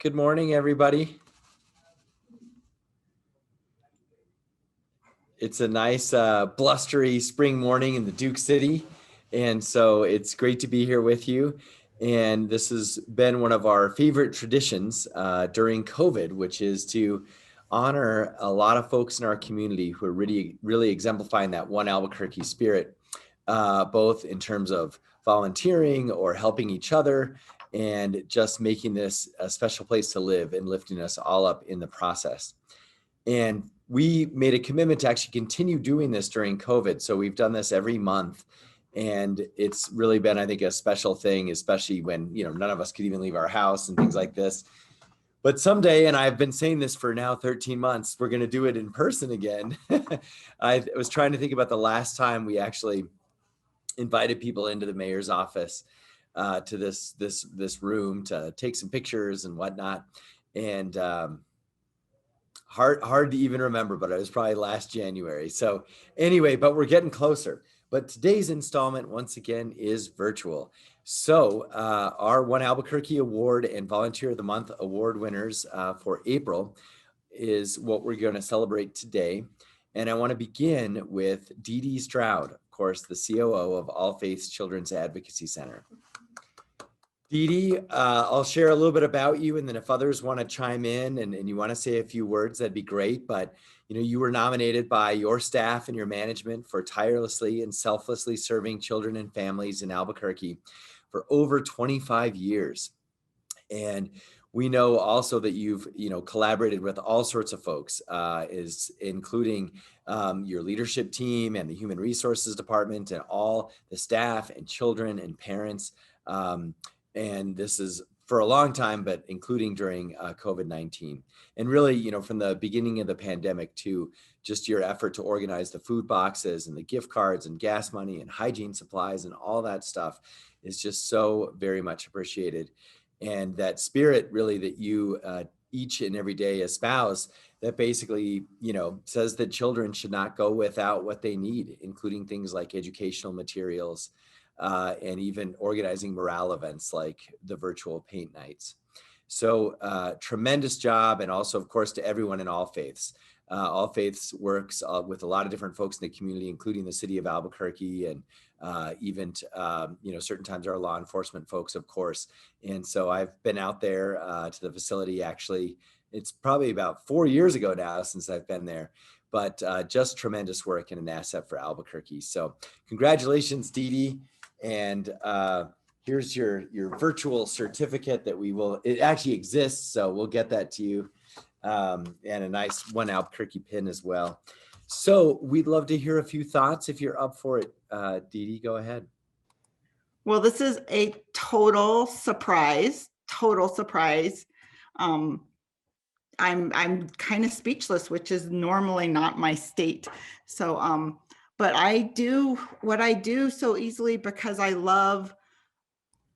Good morning, everybody. It's a nice blustery spring morning in the Duke City. And so it's great to be here with you. And this has been one of our favorite traditions during COVID, which is to honor a lot of folks in our community who are really exemplifying that one Albuquerque spirit, both in terms of volunteering or helping each other and just making this a special place to live and lifting us all up in the process. And we made a commitment to actually continue doing this during COVID. So we've done this every month. And it's really been, I think, a special thing, especially when, none of us could even leave our house and things like this. But someday, and I've been saying this for now 13 months, we're going to do it in person again. I was trying to think about the last time we actually invited people into the mayor's office to this room to take some pictures and whatnot. And hard to even remember, but it was probably last January. So anyway, but we're getting closer. But today's installment, once again, is virtual. So our One Albuquerque Award and Volunteer of the Month award winners for April is what we're going to celebrate today. And I want to begin with Dee Dee Stroud, of course, the COO of All Faiths Children's Advocacy Center. Dee Dee, I'll share a little bit about you, and then if others want to chime in and you want to say a few words, that'd be great. But you were nominated by your staff and your management for tirelessly and selflessly serving children and families in Albuquerque for over 25 years. And we know also that you've collaborated with all sorts of folks, including your leadership team and the human resources department and all the staff and children and parents. And this is for a long time, but including during COVID-19. And really, from the beginning of the pandemic to just your effort to organize the food boxes and the gift cards and gas money and hygiene supplies and all that stuff is just so very much appreciated. And that spirit really that you each and every day espouse that basically, says that children should not go without what they need, including things like educational materials, and even organizing morale events like the virtual paint nights. So tremendous job. And also, of course, to everyone in All Faiths. All Faiths works with a lot of different folks in the community, including the city of Albuquerque and even, certain times our law enforcement folks, of course. And so I've been out there to the facility. Actually, it's probably about 4 years ago now since I've been there. But just tremendous work and an asset for Albuquerque. So congratulations, Dee Dee. And here's your virtual certificate that it actually exists. So we'll get that to you, and a nice One Albuquerque pin as well. So we'd love to hear a few thoughts. If you're up for it, Dee Dee, go ahead. Well, this is a total surprise. I'm kind of speechless, which is normally not my state. So, but I do what I do so easily because I love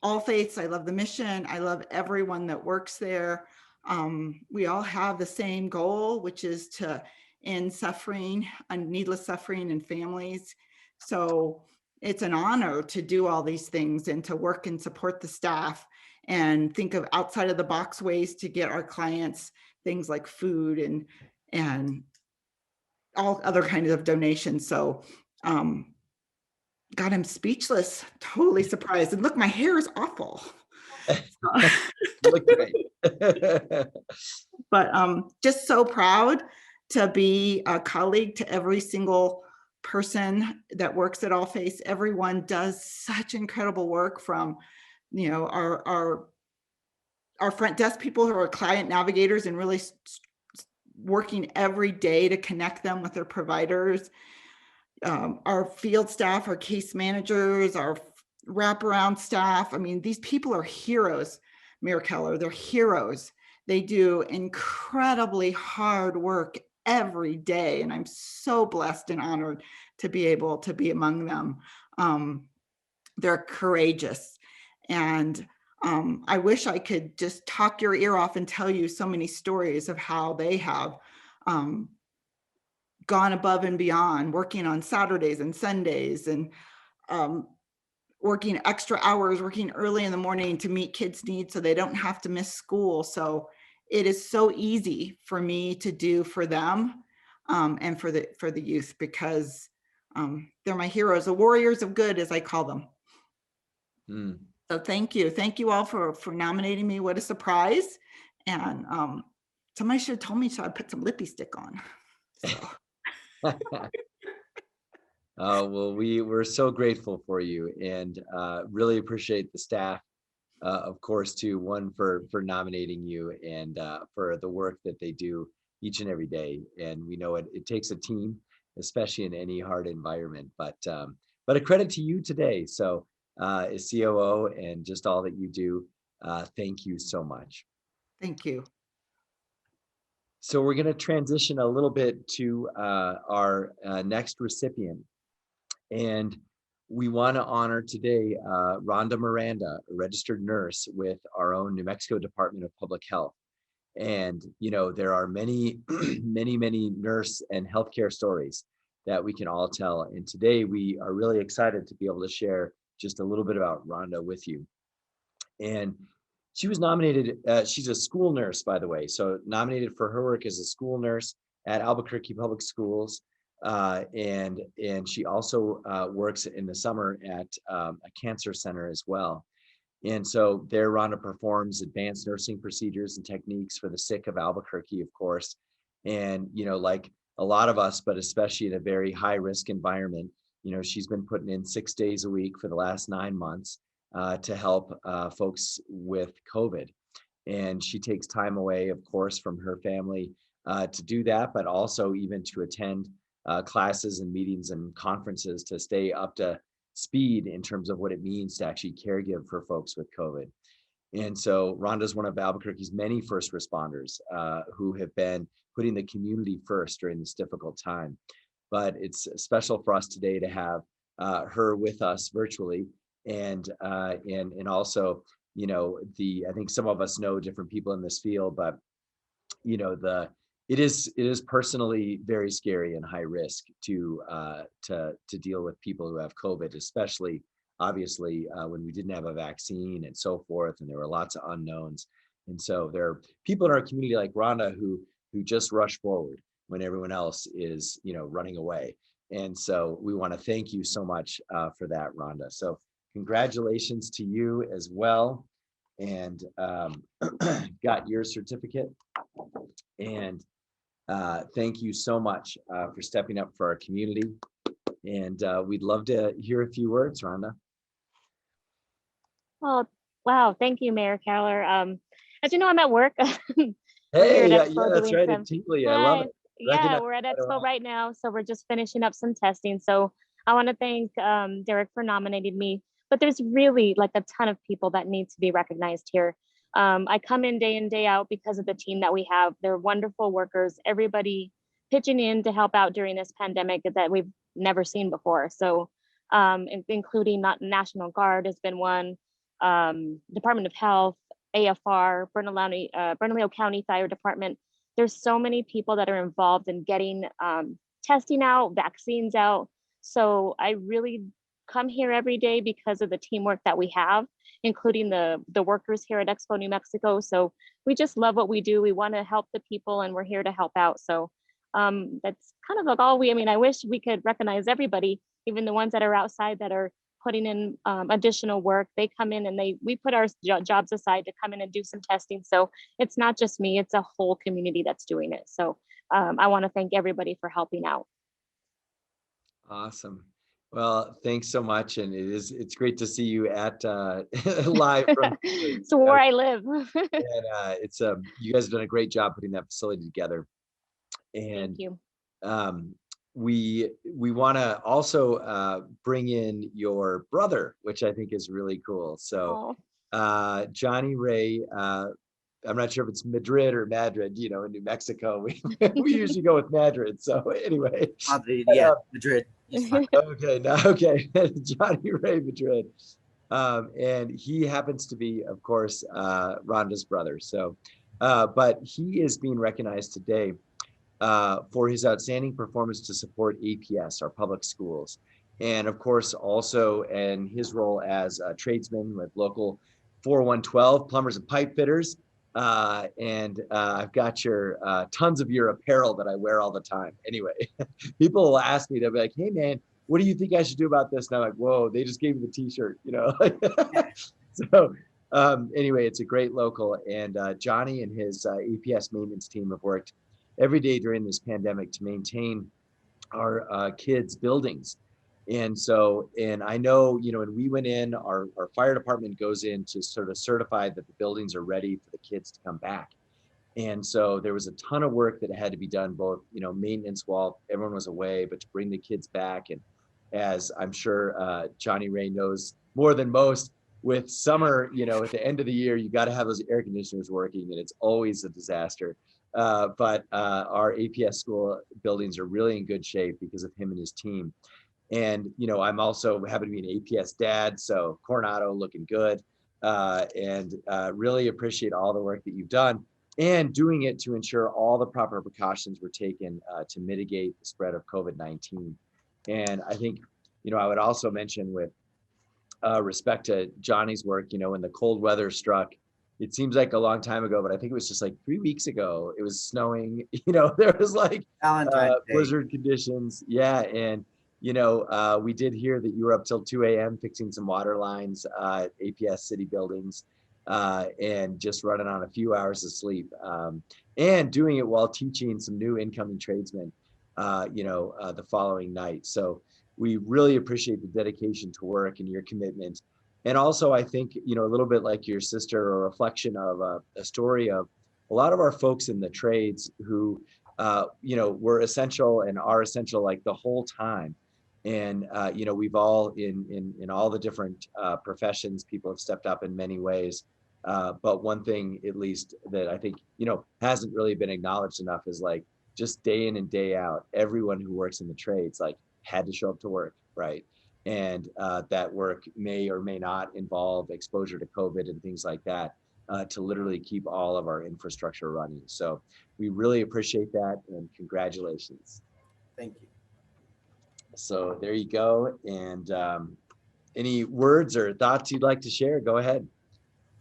All Faiths. I love the mission. I love everyone that works there. We all have the same goal, which is to end suffering, needless suffering in families. So it's an honor to do all these things and to work and support the staff and think of outside of the box ways to get our clients things like food and all other kinds of donations. So, God, I'm speechless, totally surprised. And look, my hair is awful. Look great. But just so proud to be a colleague to every single person that works at All Faiths. Everyone does such incredible work, from our front desk people who are client navigators and really working every day to connect them with their providers. Our field staff, our case managers, our wraparound staff. I mean, these people are heroes, Mayor Keller. They're heroes. They do incredibly hard work every day. And I'm so blessed and honored to be able to be among them. They're courageous. And I wish I could just talk your ear off and tell you so many stories of how they have gone above and beyond, working on Saturdays and Sundays and working extra hours, working early in the morning to meet kids' needs so they don't have to miss school. So it is so easy for me to do for them, and for the youth, because they're my heroes, the warriors of good, as I call them. Mm. So thank you all for nominating me. What a surprise! And somebody should have told me so I put some lippy stick on. So. Well, we're so grateful for you, and really appreciate the staff, of course, too. One for nominating you, and for the work that they do each and every day. And we know it takes a team, especially in any hard environment. But a credit to you today. So, as COO and just all that you do, thank you so much. Thank you. So we're going to transition a little bit to our next recipient. And we want to honor today Rhonda Miranda, a registered nurse with our own New Mexico Department of Public Health. And, there are many, many nurse and healthcare stories that we can all tell. And today we are really excited to be able to share just a little bit about Rhonda with you. And she was nominated, she's a school nurse, by the way, so nominated for her work as a school nurse at Albuquerque Public Schools. And she also works in the summer at a cancer center as well. And so there, Rhonda performs advanced nursing procedures and techniques for the sick of Albuquerque, of course. And, like a lot of us, but especially in a very high risk environment, she's been putting in 6 days a week for the last 9 months to help folks with COVID. And she takes time away, of course, from her family to do that, but also even to attend classes and meetings and conferences to stay up to speed in terms of what it means to actually caregive for folks with COVID. And so Rhonda is one of Albuquerque's many first responders who have been putting the community first during this difficult time. But it's special for us today to have her with us virtually, and also, I think some of us know different people in this field, but it is personally very scary and high risk to deal with people who have COVID, especially obviously when we didn't have a vaccine and so forth, and there were lots of unknowns. And so there are people in our community like Rhonda who just rush forward when everyone else is running away. And so we want to thank you so much for that, Rhonda. So congratulations to you as well, and got your certificate. And thank you so much for stepping up for our community. And we'd love to hear a few words, Rhonda. Oh, wow. Thank you, Mayor Keller. As you know, I'm at work. Hey, yeah, that's right. In Tingley. I love it. Yeah, we're at Expo right now. So we're just finishing up some testing. So I want to thank Derek for nominating me. But there's really like a ton of people that need to be recognized here. I come in day out because of the team that we have. They're wonderful workers. Everybody pitching in to help out during this pandemic that we've never seen before. So including National Guard has been one, Department of Health, AFR, Bernalillo County Fire Department. There's so many people that are involved in getting testing out, vaccines out. So I really come here every day because of the teamwork that we have, including the workers here at Expo New Mexico. So we just love what we do. We want to help the people, and we're here to help out. So that's kind of like all I wish we could recognize everybody, even the ones that are outside that are putting in additional work. They come in and we put our jobs aside to come in and do some testing. So it's not just me, it's a whole community that's doing it. So I want to thank everybody for helping out. Awesome. Well, thanks so much. And it's great to see you at live from so where I live. And it's you guys have done a great job putting that facility together. And thank you. We want to also bring in your brother, which I think is really cool. So Johnny Ray, I'm not sure if it's Madrid or Madrid, in New Mexico, we usually go with Madrid. So anyway. Madrid. Okay. Johnny Ray Madrid. And he happens to be, of course, Rhonda's brother. So, but he is being recognized today for his outstanding performance to support APS, our public schools. And of course, also in his role as a tradesman with local 4112 plumbers and pipe fitters. I've got your tons of your apparel that I wear all the time. Anyway, people will ask me, they'll be like, hey man, what do you think I should do about this? And I'm like, whoa, they just gave me the t-shirt, you know? So anyway, it's a great local, and Johnny and his APS maintenance team have worked every day during this pandemic to maintain our kids' buildings. And so, and I know, you know, when we went in, our fire department goes in to sort of certify that the buildings are ready for the kids to come back. And so there was a ton of work that had to be done, both, you know, maintenance while everyone was away, but to bring the kids back. And as I'm sure Johnny Ray knows more than most, with summer, you know, at the end of the year, you got to have those air conditioners working, and it's always a disaster. But our APS school buildings are really in good shape because of him and his team. And, you know, I'm also happen to be an APS dad, so Coronado looking good, and really appreciate all the work that you've done and doing it to ensure all the proper precautions were taken to mitigate the spread of COVID-19. And I think, you know, I would also mention with respect to Johnny's work, you know, when the cold weather struck, it seems like a long time ago, but I think it was just like 3 weeks ago. It was snowing, you know, there was like Valentine's Day. blizzard conditions. Yeah. And, you know, we did hear that you were up till 2 a.m. fixing some water lines at APS city buildings and just running on a few hours of sleep and doing it while teaching some new incoming tradesmen, you know, the following night. So we really appreciate the dedication to work and your commitment. And also, I think, you know, a little bit like your sister, a reflection of a story of a lot of our folks in the trades who, you know, were essential and are essential like the whole time. And, you know, we've all in all the different professions, people have stepped up in many ways. But one thing, at least, that I think, you know, hasn't really been acknowledged enough is like just day in and day out, everyone who works in the trades, like, had to show up to work, right? And that work may or may not involve exposure to COVID and things like that to literally keep all of our infrastructure running. So we really appreciate that, and congratulations. Thank you. So there you go. And any words or thoughts you'd like to share, go ahead.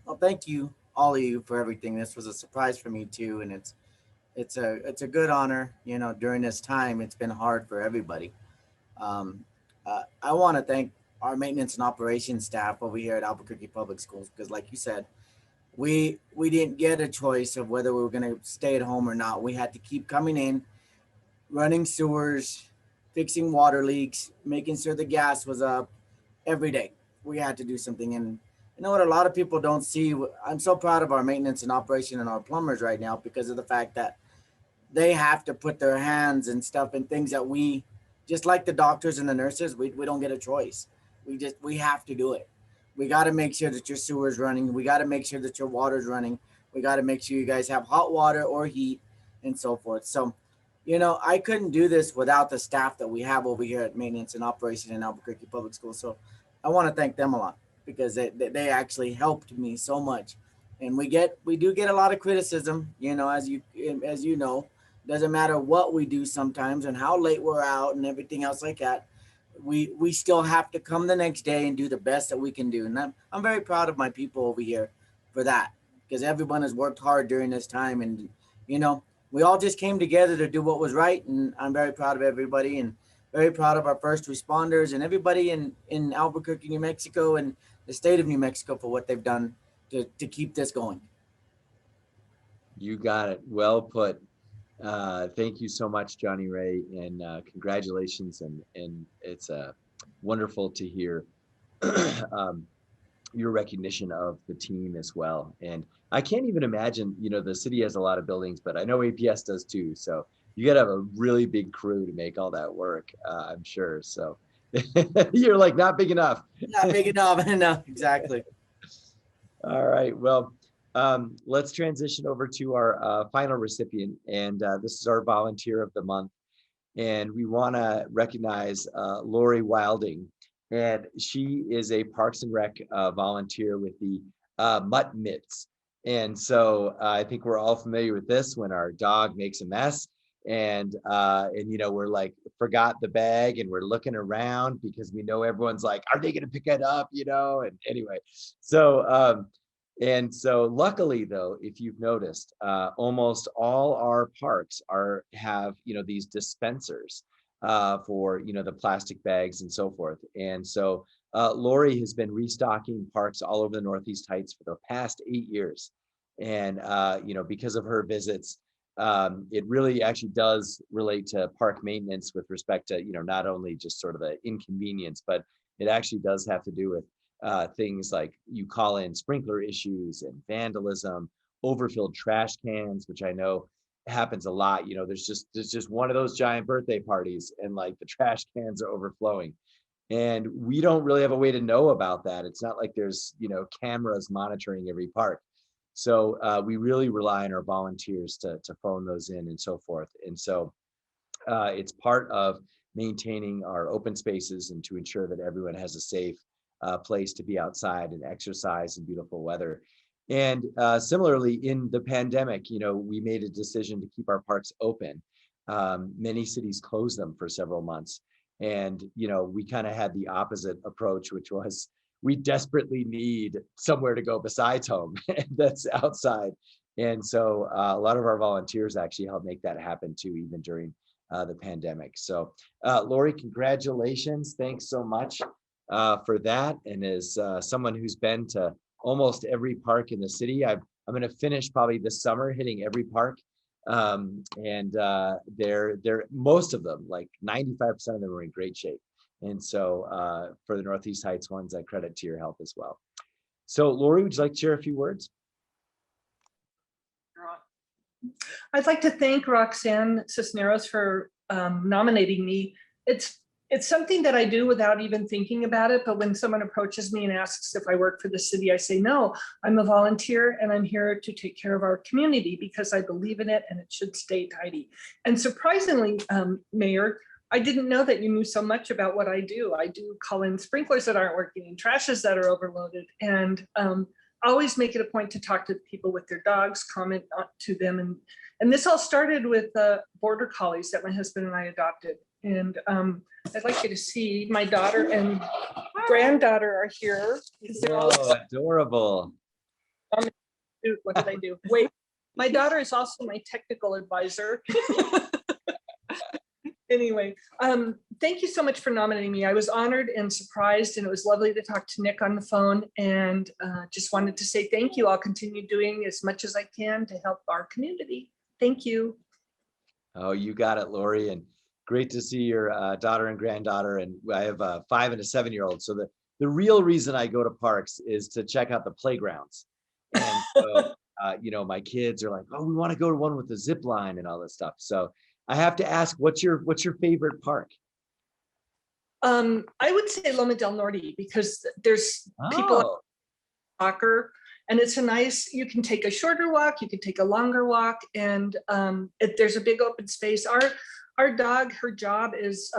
Well, thank you, all of you, for everything. This was a surprise for me too, and it's a good honor. You know, during this time, it's been hard for everybody. Um, I want to thank our maintenance and operations staff over here at Albuquerque Public Schools, because, like you said, we didn't get a choice of whether we were going to stay at home or not. We had to keep coming in, running sewers, fixing water leaks, making sure the gas was up every day. We had to do something. And you know what? A lot of people don't see. I'm so proud of our maintenance and operation and our plumbers right now because of the fact that they have to put their hands and stuff in things that we, just like the doctors and the nurses, we don't get a choice. We have to do it. We got to make sure that your sewer's running. We got to make sure that your water's running. We got to make sure you guys have hot water or heat and so forth. So, you know, I couldn't do this without the staff that we have over here at Maintenance and Operation in Albuquerque Public Schools. So I want to thank them a lot because they actually helped me so much. And we do get a lot of criticism, you know, as you know. Doesn't matter what we do sometimes and how late we're out and everything else like that. We still have to come the next day and do the best that we can do. And I'm very proud of my people over here for that, because everyone has worked hard during this time. And, you know, we all just came together to do what was right. And I'm very proud of everybody and very proud of our first responders and everybody in Albuquerque, New Mexico, and the state of New Mexico for what they've done to keep this going. You got it. Well put. Thank you so much, Johnny Ray, and congratulations. And it's wonderful to hear your recognition of the team as well. And I can't even imagine, you know, the city has a lot of buildings, but I know APS does too. So you got to have a really big crew to make all that work, I'm sure. So you're like, not big enough. Not big enough. No, exactly. All right. Well, let's transition over to our final recipient. And this is our volunteer of the month. And we want to recognize Lori Wilding. And she is a Parks and Rec volunteer with the Mutt Mitts. And so I think we're all familiar with this: when our dog makes a mess, and you know, we're like forgot the bag and we're looking around because we know everyone's like, are they going to pick it up, you know? And anyway, so and so luckily though, if you've noticed, almost all our parks have, you know, these dispensers for, you know, the plastic bags and so forth. And so Lori has been restocking parks all over the Northeast Heights for the past 8 years. And you know, because of her visits, it really actually does relate to park maintenance with respect to, you know, not only just sort of the inconvenience, but it actually does have to do with things like you call in sprinkler issues and vandalism, overfilled trash cans, which I know happens a lot. You know, there's just one of those giant birthday parties and like the trash cans are overflowing. And we don't really have a way to know about that. It's not like there's, you know, cameras monitoring every park. So we really rely on our volunteers to phone those in and so forth. And so it's part of maintaining our open spaces and to ensure that everyone has a safe place to be outside and exercise in beautiful weather. And similarly, in the pandemic, you know, we made a decision to keep our parks open. Many cities closed them for several months. And, you know, we kind of had the opposite approach, which was we desperately need somewhere to go besides home that's outside. And so a lot of our volunteers actually helped make that happen too, even during the pandemic. So Lori, congratulations. Thanks so much for that. And as someone who's been to almost every park in the city, I'm going to finish probably this summer hitting every park. And they're most of them, like 95% of them are in great shape. And so for the Northeast Heights ones, I credit to your help as well. So Lori, would you like to share a few words? I'd like to thank Roxanne Cisneros for nominating me. It's something that I do without even thinking about it. But when someone approaches me and asks if I work for the city, I say, no, I'm a volunteer and I'm here to take care of our community because I believe in it and it should stay tidy. And surprisingly, Mayor, I didn't know that you knew so much about what I do. I do call in sprinklers that aren't working and trashes that are overloaded. And always make it a point to talk to people with their dogs, comment to them. And this all started with border collies that my husband and I adopted. And I'd like you to see my daughter and granddaughter are here. They're all adorable. What did I do? Wait, my daughter is also my technical advisor. Anyway, thank you so much for nominating me. I was honored and surprised, and it was lovely to talk to Nick on the phone, and just wanted to say thank you. I'll continue doing as much as I can to help our community. Thank you. Oh, you got it, Lori, and great to see your daughter and granddaughter. And I have a 5 and a 7-year-old. So the real reason I go to parks is to check out the playgrounds. And so, you know, my kids are like, oh, we want to go to one with the zip line and all this stuff. So I have to ask, what's your favorite park? I would say Loma del Norte because there's people soccer, and it's a nice. You can take a shorter walk, you can take a longer walk, and there's a big open space. Our dog, her job is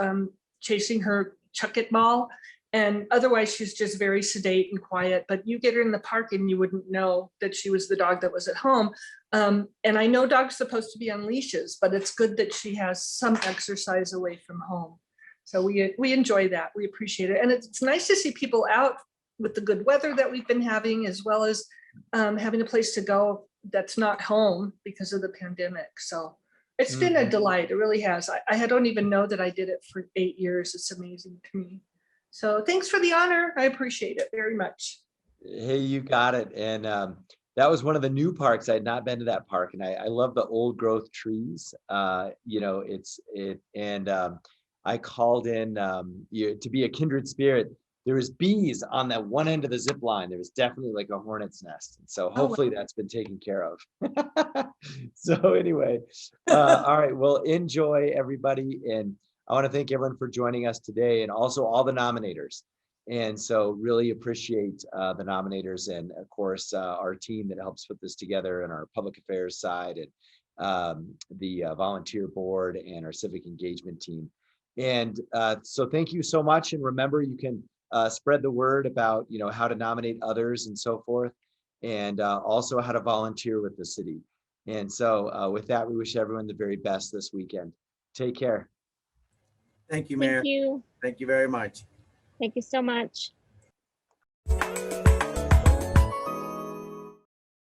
chasing her chuck-it ball, and otherwise she's just very sedate and quiet. But you get her in the park and you wouldn't know that she was the dog that was at home. And I know dogs are supposed to be on leashes, but it's good that she has some exercise away from home. So we enjoy that. We appreciate it. And it's nice to see people out with the good weather that we've been having, as well as having a place to go that's not home because of the pandemic. So it's been a delight. It really has. I don't even know that I did it for 8 years. It's amazing to me. So thanks for the honor. I appreciate it very much. Hey, you got it. And that was one of the new parks. I had not been to that park, and I love the old growth trees. You know, I called in to be a kindred spirit. There was bees on that one end of the zip line. There was definitely like a hornet's nest. And so hopefully that's been taken care of. So anyway, all right, well, enjoy everybody. And I want to thank everyone for joining us today, and also all the nominators. And so really appreciate the nominators, and of course, our team that helps put this together, and our public affairs side, and the volunteer board, and our civic engagement team. And so thank you so much. And remember, you can spread the word about, you know, how to nominate others and so forth, and also how to volunteer with the city. And so with that, we wish everyone the very best this weekend. Take care. Thank you, Mayor. Thank you. Thank you very much. Thank you so much.